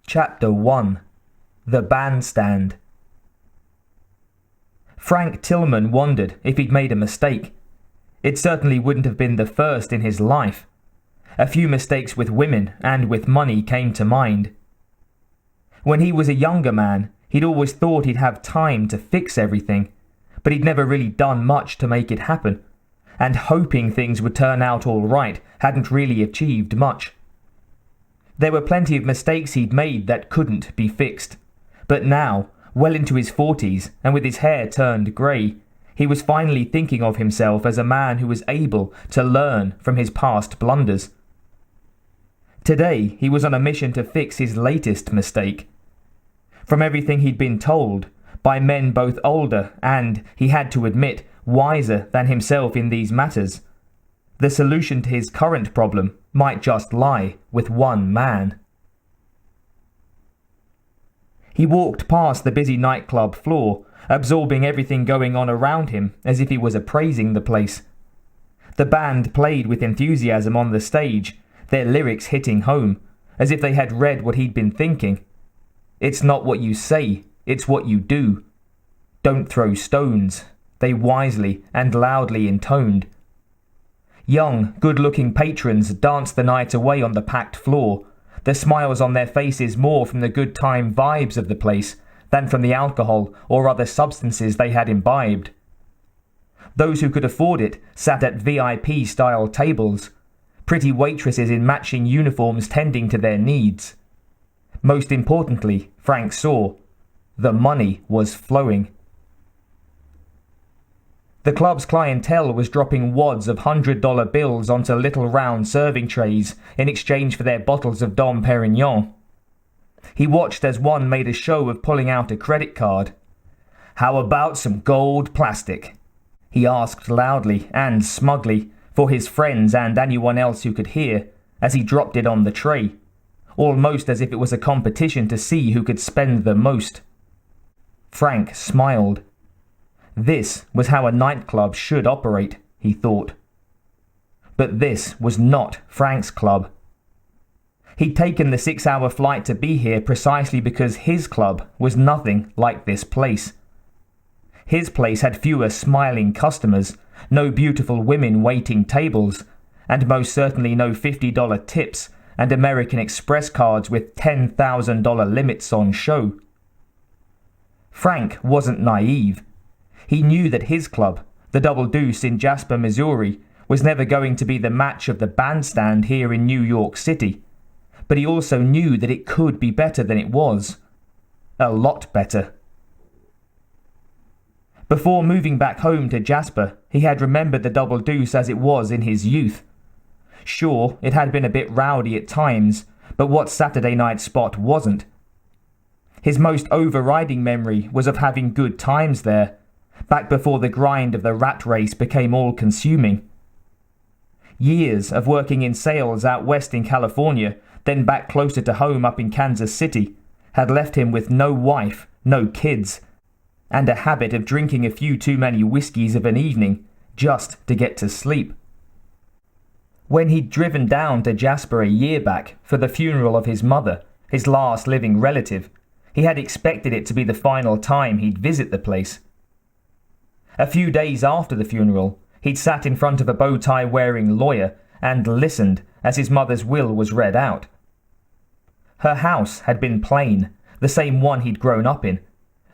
Chapter 1. The Bandstand. Frank Tillman wondered if he'd made a mistake. It certainly wouldn't have been the first in his life. A few mistakes with women and with money came to mind. When he was a younger man, he'd always thought he'd have time to fix everything, but he'd never really done much to make it happen, and hoping things would turn out all right hadn't really achieved much. There were plenty of mistakes he'd made that couldn't be fixed, but now, well into his 40s and with his hair turned grey, he was finally thinking of himself as a man who was able to learn from his past blunders. Today, he was on a mission to fix his latest mistake. From everything he'd been told, by men both older and, he had to admit, wiser than himself in these matters, the solution to his current problem might just lie with one man. He walked past the busy nightclub floor, absorbing everything going on around him as if he was appraising the place. The band played with enthusiasm on the stage, their lyrics hitting home, as if they had read what he'd been thinking. It's not what you say, it's what you do. Don't throw stones, they wisely and loudly intoned. Young, good-looking patrons danced the night away on the packed floor, the smiles on their faces more from the good time vibes of the place than from the alcohol or other substances they had imbibed. Those who could afford it sat at VIP-style tables, pretty waitresses in matching uniforms tending to their needs. Most importantly, Frank saw, the money was flowing. The club's clientele was dropping wads of $100 bills onto little round serving trays in exchange for their bottles of Dom Perignon. He watched as one made a show of pulling out a credit card. "How about some gold plastic?" he asked loudly and smugly for his friends and anyone else who could hear as he dropped it on the tray, almost as if it was a competition to see who could spend the most. Frank smiled. This was how a nightclub should operate, he thought. But this was not Frank's club. He'd taken the 6-hour flight to be here precisely because his club was nothing like this place. His place had fewer smiling customers, no beautiful women waiting tables, and most certainly no $50 tips and American Express cards with $10,000 limits on show. Frank wasn't naive. He knew that his club, the Double Deuce in Jasper, Missouri, was never going to be the match of the Bandstand here in New York City. But he also knew that it could be better than it was. A lot better. Before moving back home to Jasper, he had remembered the Double Deuce as it was in his youth. Sure, it had been a bit rowdy at times, but what Saturday night spot wasn't? His most overriding memory was of having good times there, back before the grind of the rat race became all-consuming. Years of working in sales out west in California, then back closer to home up in Kansas City, had left him with no wife, no kids, and a habit of drinking a few too many whiskeys of an evening just to get to sleep. When he'd driven down to Jasper a year back for the funeral of his mother, his last living relative, he had expected it to be the final time he'd visit the place. A few days after the funeral, he'd sat in front of a bow-tie-wearing lawyer and listened as his mother's will was read out. Her house had been plain, the same one he'd grown up in,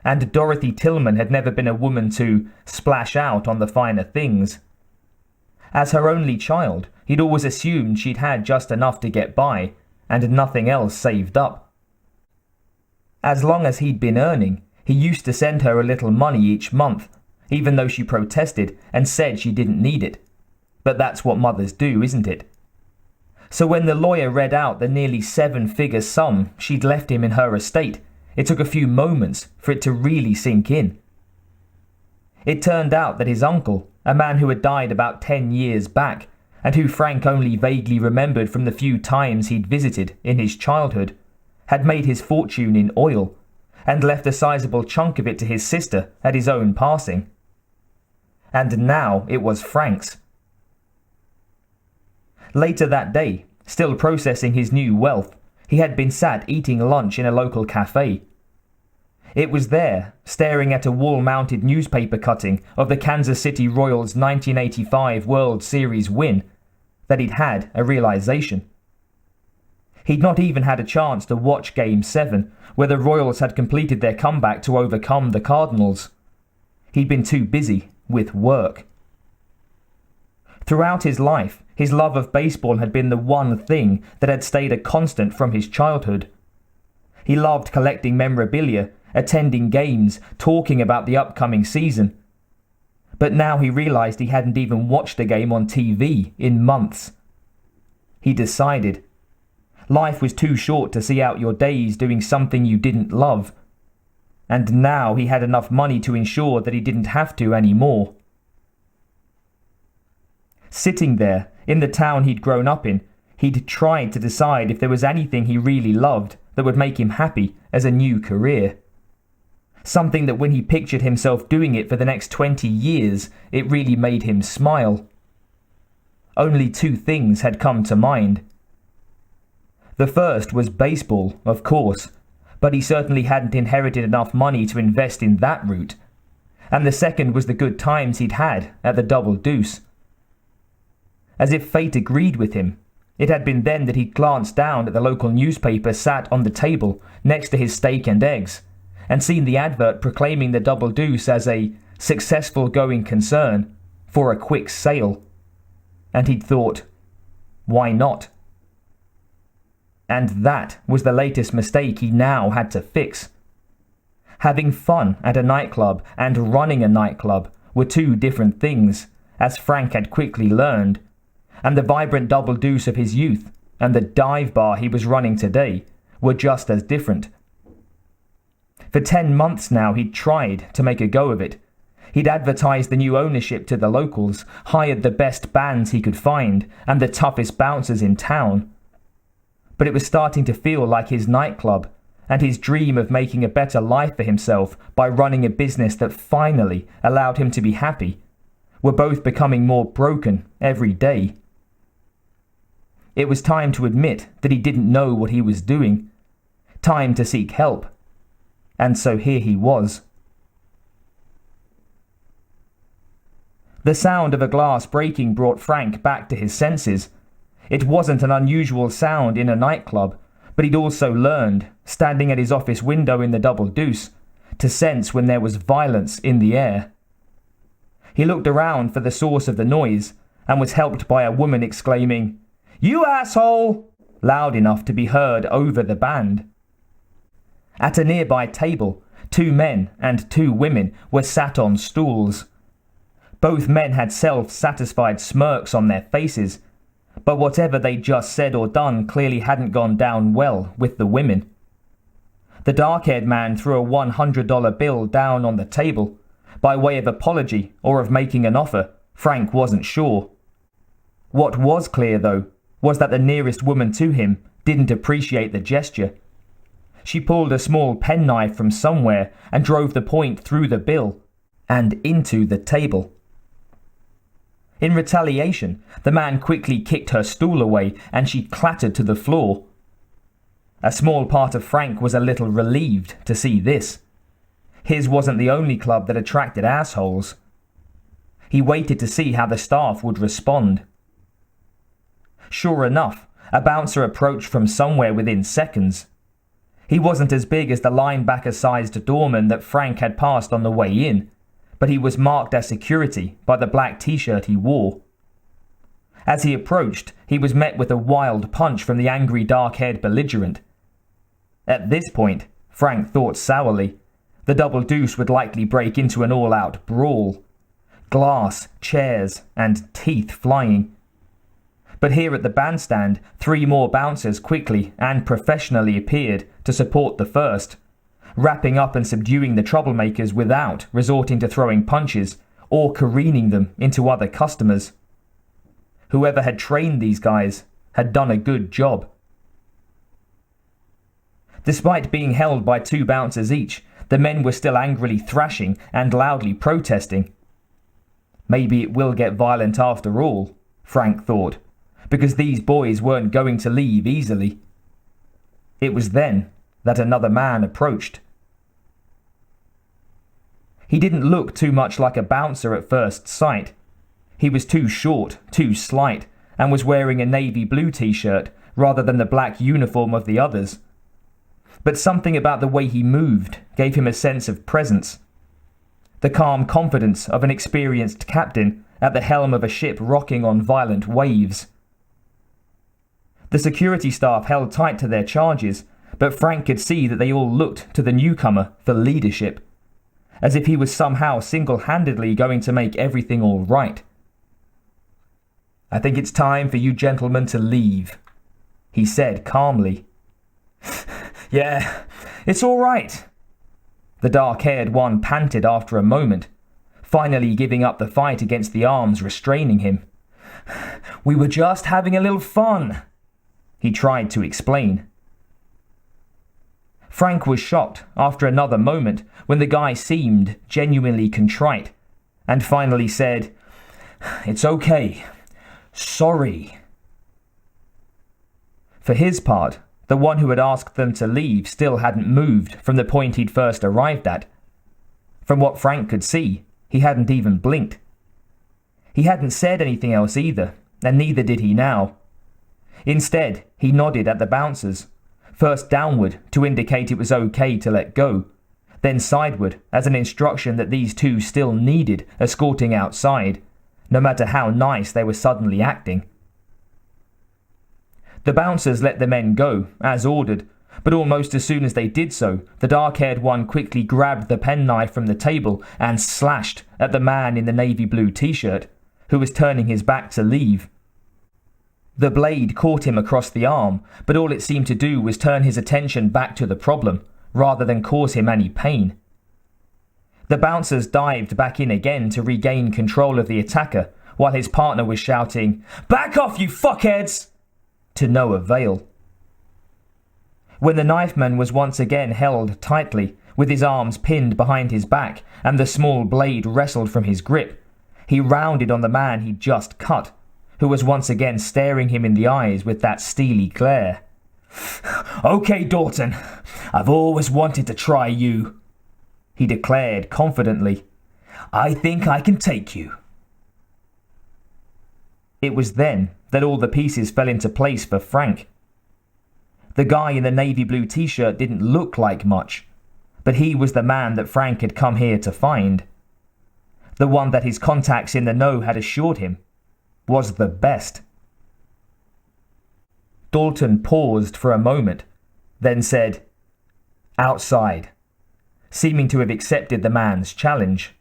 and Dorothy Tillman had never been a woman to splash out on the finer things. As her only child, he'd always assumed she'd had just enough to get by, and nothing else saved up. As long as he'd been earning, he used to send her a little money each month, even though she protested and said she didn't need it. But that's what mothers do, isn't it? So when the lawyer read out the nearly 7-figure sum she'd left him in her estate, it took a few moments for it to really sink in. It turned out that his uncle, a man who had died about 10 years back, and who Frank only vaguely remembered from the few times he'd visited in his childhood, had made his fortune in oil, and left a sizable chunk of it to his sister at his own passing. And now it was Frank's. Later that day, still processing his new wealth, he had been sat eating lunch in a local cafe. It was there, staring at a wall-mounted newspaper cutting of the Kansas City Royals' 1985 World Series win, that he'd had a realization. He'd not even had a chance to watch Game 7, where the Royals had completed their comeback to overcome the Cardinals. He'd been too busy with work. Throughout his life, his love of baseball had been the one thing that had stayed a constant from his childhood. He loved collecting memorabilia, attending games, talking about the upcoming season. But now he realized he hadn't even watched a game on TV in months. He decided life was too short to see out your days doing something you didn't love. And now he had enough money to ensure that he didn't have to anymore. Sitting there, in the town he'd grown up in, he'd tried to decide if there was anything he really loved that would make him happy as a new career. Something that when he pictured himself doing it for the next 20 years, it really made him smile. Only two things had come to mind. The first was baseball, of course, but he certainly hadn't inherited enough money to invest in that route. And the second was the good times he'd had at the Double Deuce. As if fate agreed with him, it had been then that he'd glanced down at the local newspaper sat on the table next to his steak and eggs, and seen the advert proclaiming the Double Deuce as a successful going concern for a quick sale. And he'd thought, why not? And that was the latest mistake he now had to fix. Having fun at a nightclub and running a nightclub were two different things, as Frank had quickly learned, and the vibrant Double Deuce of his youth and the dive bar he was running today were just as different. For 10 months now he'd tried to make a go of it. He'd advertised the new ownership to the locals, hired the best bands he could find and the toughest bouncers in town. But it was starting to feel like his nightclub and his dream of making a better life for himself by running a business that finally allowed him to be happy were both becoming more broken every day. It was time to admit that he didn't know what he was doing. Time to seek help. And so here he was. The sound of a glass breaking brought Frank back to his senses. It wasn't an unusual sound in a nightclub, but he'd also learned, standing at his office window in the Double Deuce, to sense when there was violence in the air. He looked around for the source of the noise and was helped by a woman exclaiming, "You asshole!" loud enough to be heard over the band. At a nearby table, 2 men and 2 women were sat on stools. Both men had self-satisfied smirks on their faces, but whatever they'd just said or done clearly hadn't gone down well with the women. The dark-haired man threw a $100 bill down on the table, by way of apology or of making an offer. Frank wasn't sure. What was clear, though, was that the nearest woman to him didn't appreciate the gesture. She pulled a small penknife from somewhere and drove the point through the bill and into the table. In retaliation, the man quickly kicked her stool away and she clattered to the floor. A small part of Frank was a little relieved to see this. His wasn't the only club that attracted assholes. He waited to see how the staff would respond. Sure enough, a bouncer approached from somewhere within seconds. He wasn't as big as the linebacker-sized doorman that Frank had passed on the way in, but he was marked as security by the black t-shirt he wore. As he approached, he was met with a wild punch from the angry dark-haired belligerent. At this point, Frank thought sourly, the Double Deuce would likely break into an all-out brawl. Glass, chairs, and teeth flying. But here at the bandstand, 3 more bouncers quickly and professionally appeared to support the first, wrapping up and subduing the troublemakers without resorting to throwing punches or careening them into other customers. Whoever had trained these guys had done a good job. Despite being held by 2 bouncers each, the men were still angrily thrashing and loudly protesting. Maybe it will get violent after all, Frank thought, because these boys weren't going to leave easily. It was then that another man approached. He didn't look too much like a bouncer at first sight. He was too short, too slight, and was wearing a navy blue t-shirt rather than the black uniform of the others. But something about the way he moved gave him a sense of presence. The calm confidence of an experienced captain at the helm of a ship rocking on violent waves. The security staff held tight to their charges, but Frank could see that they all looked to the newcomer for leadership, as if he was somehow single-handedly going to make everything all right. "I think it's time for you gentlemen to leave," he said calmly. "Yeah, it's all right," the dark-haired one panted after a moment, finally giving up the fight against the arms restraining him. "We were just having a little fun," he tried to explain. Frank was shocked after another moment when the guy seemed genuinely contrite and finally said, "It's okay. Sorry." For his part, the one who had asked them to leave still hadn't moved from the point he'd first arrived at. From what Frank could see, he hadn't even blinked. He hadn't said anything else either, and neither did he now. Instead, he nodded at the bouncers, first downward to indicate it was okay to let go, then sideward as an instruction that these two still needed escorting outside, no matter how nice they were suddenly acting. The bouncers let the men go, as ordered, but almost as soon as they did so, the dark-haired one quickly grabbed the penknife from the table and slashed at the man in the navy blue t-shirt, who was turning his back to leave. The blade caught him across the arm, but all it seemed to do was turn his attention back to the problem, rather than cause him any pain. The bouncers dived back in again to regain control of the attacker, while his partner was shouting, "Back off, you fuckheads!" to no avail. When the knifeman was once again held tightly, with his arms pinned behind his back and the small blade wrestled from his grip, he rounded on the man he'd just cut, who was once again staring him in the eyes with that steely glare. "Okay, Dalton, I've always wanted to try you," he declared confidently. "I think I can take you." It was then that all the pieces fell into place for Frank. The guy in the navy blue t-shirt didn't look like much, but he was the man that Frank had come here to find. The one that his contacts in the know had assured him was the best. Dalton paused for a moment, then said, "Outside," seeming to have accepted the man's challenge.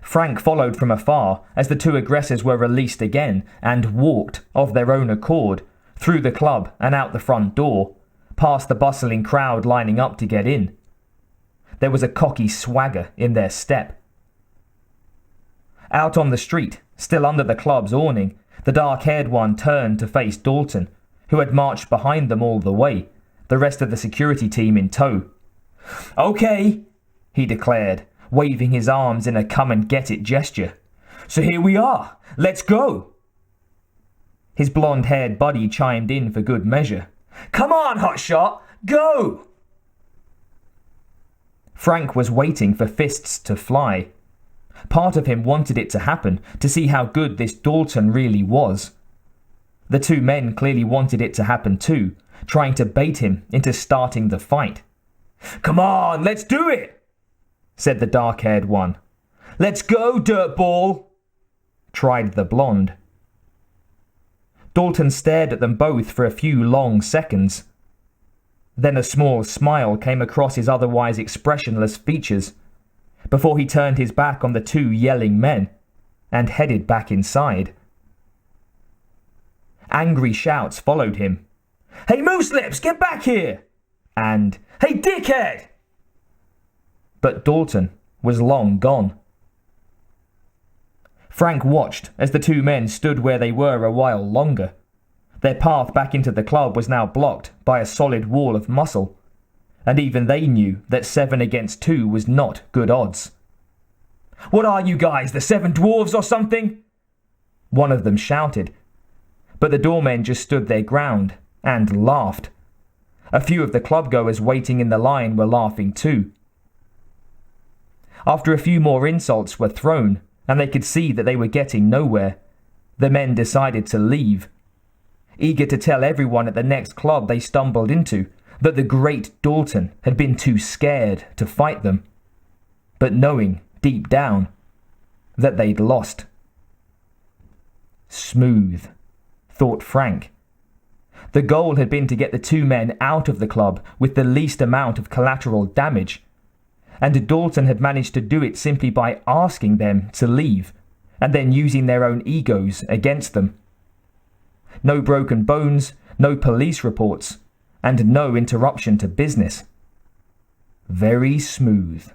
Frank followed from afar as the two aggressors were released again and walked, of their own accord, through the club and out the front door, past the bustling crowd lining up to get in. There was a cocky swagger in their step. Out on the street, still under the club's awning, the dark-haired one turned to face Dalton, who had marched behind them all the way, the rest of the security team in tow. "Okay," he declared, waving his arms in a come-and-get-it gesture. "So here we are. Let's go." His blonde-haired buddy chimed in for good measure. "Come on, hotshot, go!" Frank was waiting for fists to fly. Part of him wanted it to happen to see how good this Dalton really was. The two men clearly wanted it to happen too, trying to bait him into starting the fight. "Come on, let's do it," said the dark-haired one. "Let's go, dirtball," tried the blonde. Dalton stared at them both for a few long seconds. Then a small smile came across his otherwise expressionless features, before he turned his back on the two yelling men and headed back inside. Angry shouts followed him. "Hey, Moose-lips, get back here!" and "Hey, dickhead!" But Dalton was long gone. Frank watched as the two men stood where they were a while longer. Their path back into the club was now blocked by a solid wall of muscle, and even they knew that 7 against 2 was not good odds. "What are you guys, the 7 dwarves or something?" one of them shouted, but the doormen just stood their ground, and laughed. A few of the club-goers waiting in the line were laughing too. After a few more insults were thrown, and they could see that they were getting nowhere, the men decided to leave, eager to tell everyone at the next club they stumbled into that the great Dalton had been too scared to fight them, but knowing, deep down, that they'd lost. Smooth, thought Frank. The goal had been to get the two men out of the club with the least amount of collateral damage, and Dalton had managed to do it simply by asking them to leave, and then using their own egos against them. No broken bones, no police reports, and no interruption to business. Very smooth.